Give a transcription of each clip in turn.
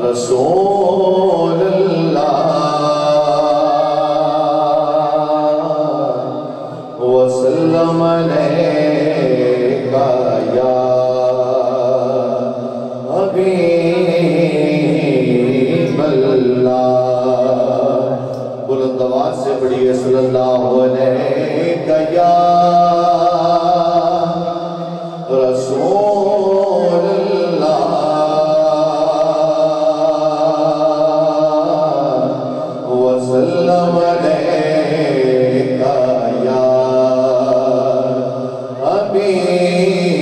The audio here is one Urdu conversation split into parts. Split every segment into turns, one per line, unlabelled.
رسول اللہ وسلم علیکہ یا حبیب اللہ بلند آواز سے پڑھیے صلی اللہ علیکہ یا رسول اللہ وسلم علیکہ یا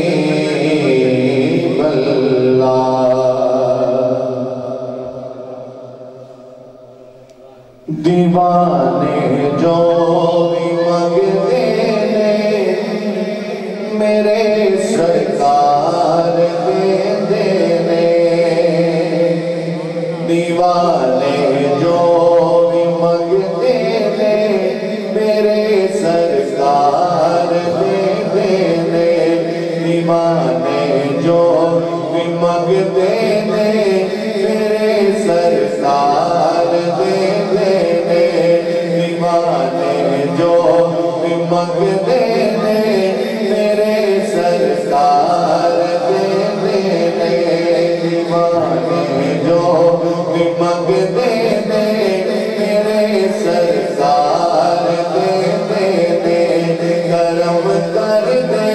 حبیب اللہ دیوانے جو بھی مانگتے ہیں میرے سرکار دے دینے دیوانے جو بھی مانگتے ہیں میرے سرکار دے دینے دیوانے جو بھی مانگتے ہیں میرے سرکار دے دینے دیوانے جو بھی مانگتے ہیں میرے سرکار دے دینے دیوانے جو بھی مانگتے ہیں میرے سرکار دے دینے کرم کر دے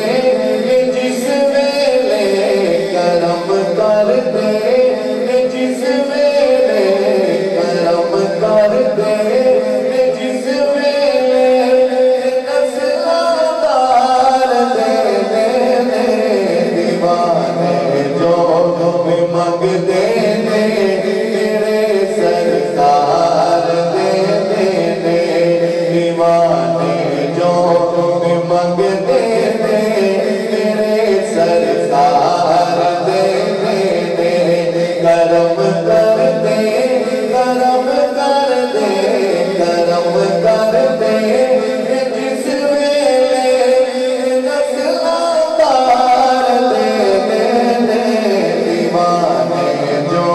جس ویلے کرم کر دے جس ویلے کرم کر دے جس ویلے نسلادار دے دینے دیوانے جو بھی مانگتے ہیں میرے سرکار دے دینے دیوانے جو بھی مانگتے ہیں میرے سرکار دے دینے کرم کر دے کرم کر دے کرم کر دے جس ویلے نسلادار دے دینے دیوانے جو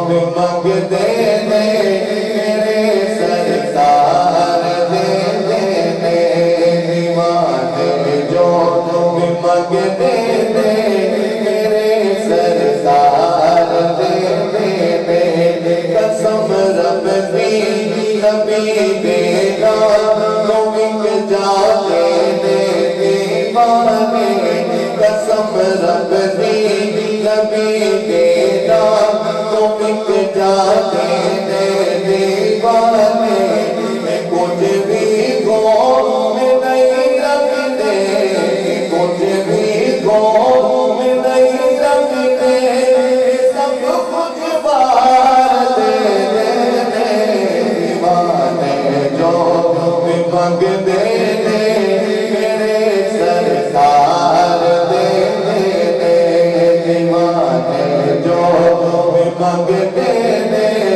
بھی مانگتے ہیں میرے سرکار دے دینے دیوانے جو بھی مانگتے ہیں میرے سرکار دے دینے قسم رب کی نبی دینا تم ایک جاتے دے دیوانے قسم رب کی نبی دینا تم ایک جاتے دے دیوانے کچھ بھی قوم نہیں رکھتے کچھ بھی قوم نہیں رکھتے سب کچھ بار دے دینے دیوانے جو بھی مانگتے ہیں میرے سرکار دے دینے دیوانے جو بھی مانگتے ہیں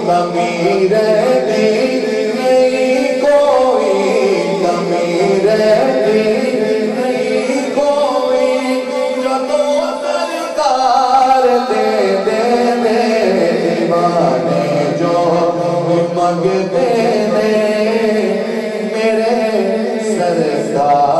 کمی رہتی نہیں، کوئی کمی رہتی نہیں، کوئی جو تو سرکار دے دے دیوانے جو مانگتے ہیں میرے سرکار